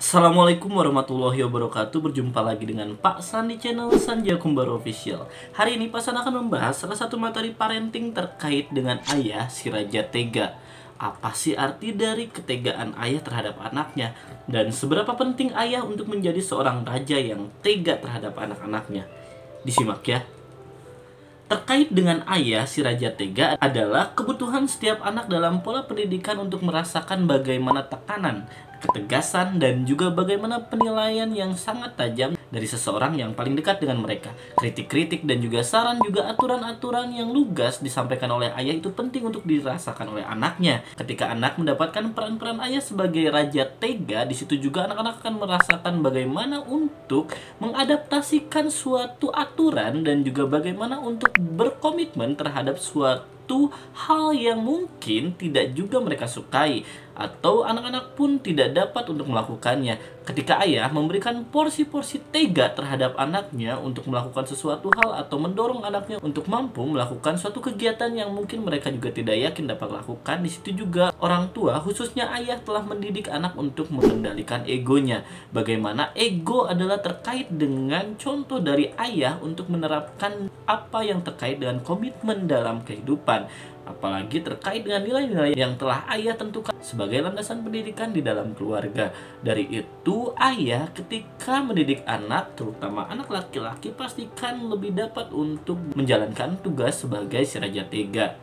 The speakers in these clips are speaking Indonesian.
Assalamualaikum warahmatullahi wabarakatuh. Berjumpa lagi dengan Pak San di channel Sanja Kembar Official. Hari ini Pak San akan membahas salah satu materi parenting terkait dengan ayah si raja tega. Apa sih arti dari ketegaan ayah terhadap anaknya? Dan seberapa penting ayah untuk menjadi seorang raja yang tega terhadap anak-anaknya? Disimak ya. Terkait dengan ayah si raja tega adalah kebutuhan setiap anak dalam pola pendidikan untuk merasakan bagaimana tekanan, ketegasan, dan juga bagaimana penilaian yang sangat tajam dari seseorang yang paling dekat dengan mereka. Kritik-kritik dan juga saran juga aturan-aturan yang lugas disampaikan oleh ayah itu penting untuk dirasakan oleh anaknya. Ketika anak mendapatkan peran-peran ayah sebagai raja tega, di situ juga anak-anak akan merasakan bagaimana untuk mengadaptasikan suatu aturan dan juga bagaimana untuk berkomitmen terhadap suatu hal yang mungkin tidak juga mereka sukai atau anak-anak pun tidak dapat untuk melakukannya. Ketika ayah memberikan porsi-porsi tega terhadap anaknya untuk melakukan sesuatu hal atau mendorong anaknya untuk mampu melakukan suatu kegiatan yang mungkin mereka juga tidak yakin dapat lakukan, di situ juga orang tua khususnya ayah telah mendidik anak untuk mengendalikan egonya. Bagaimana ego adalah terkait dengan contoh dari ayah untuk menerapkan apa yang terkait dengan komitmen dalam kehidupan, apalagi terkait dengan nilai-nilai yang telah ayah tentukan sebagai landasan pendidikan di dalam keluarga. Dari itu, ayah ketika mendidik anak, terutama anak laki-laki, pastikan lebih dapat untuk menjalankan tugas sebagai si raja tega.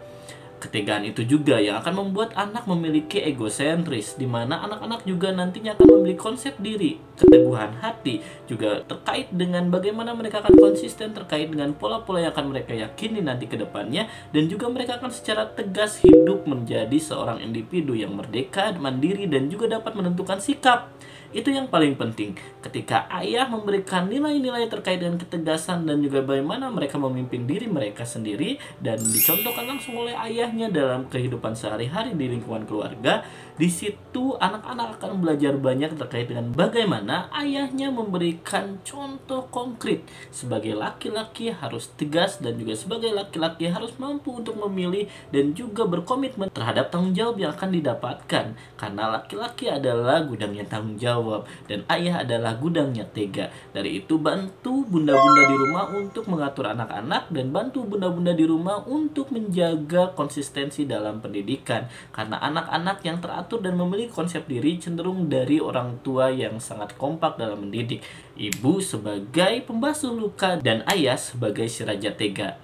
Ketegaan itu juga yang akan membuat anak memiliki egosentris, di mana anak-anak juga nantinya akan memiliki konsep diri, keteguhan hati, juga terkait dengan bagaimana mereka akan konsisten terkait dengan pola-pola yang akan mereka yakini nanti ke depannya, dan juga mereka akan secara tegas hidup menjadi seorang individu yang merdeka, mandiri, dan juga dapat menentukan sikap. Itu yang paling penting. Ketika ayah memberikan nilai-nilai terkait dengan ketegasan dan juga bagaimana mereka memimpin diri mereka sendiri dan dicontohkan langsung oleh ayahnya dalam kehidupan sehari-hari di lingkungan keluarga, di situ anak-anak akan belajar banyak terkait dengan bagaimana ayahnya memberikan contoh konkret. Sebagai laki-laki harus tegas dan juga sebagai laki-laki harus mampu untuk memilih dan juga berkomitmen terhadap tanggung jawab yang akan didapatkan. Karena laki-laki adalah gudangnya tanggung jawab dan ayah adalah gudangnya tega. Dari itu bantu bunda-bunda di rumah untuk mengatur anak-anak dan bantu bunda-bunda di rumah untuk menjaga konsistensi dalam pendidikan. Karena anak-anak yang teratur dan memiliki konsep diri cenderung dari orang tua yang sangat kompak dalam mendidik. Ibu sebagai pembasuh luka dan ayah sebagai si raja tega.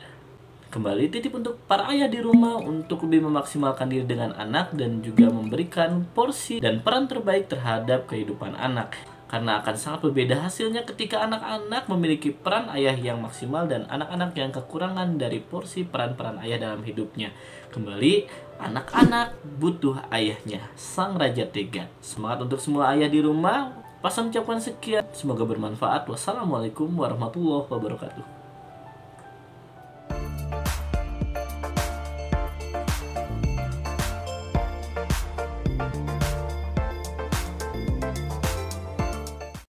Kembali titip untuk para ayah di rumah untuk lebih memaksimalkan diri dengan anak dan juga memberikan porsi dan peran terbaik terhadap kehidupan anak. Karena akan sangat berbeda hasilnya ketika anak-anak memiliki peran ayah yang maksimal dan anak-anak yang kekurangan dari porsi peran-peran ayah dalam hidupnya. Kembali, anak-anak butuh ayahnya, sang raja tega. Semangat untuk semua ayah di rumah. Pasang ucapkan sekian, semoga bermanfaat. Wassalamualaikum warahmatullahi wabarakatuh.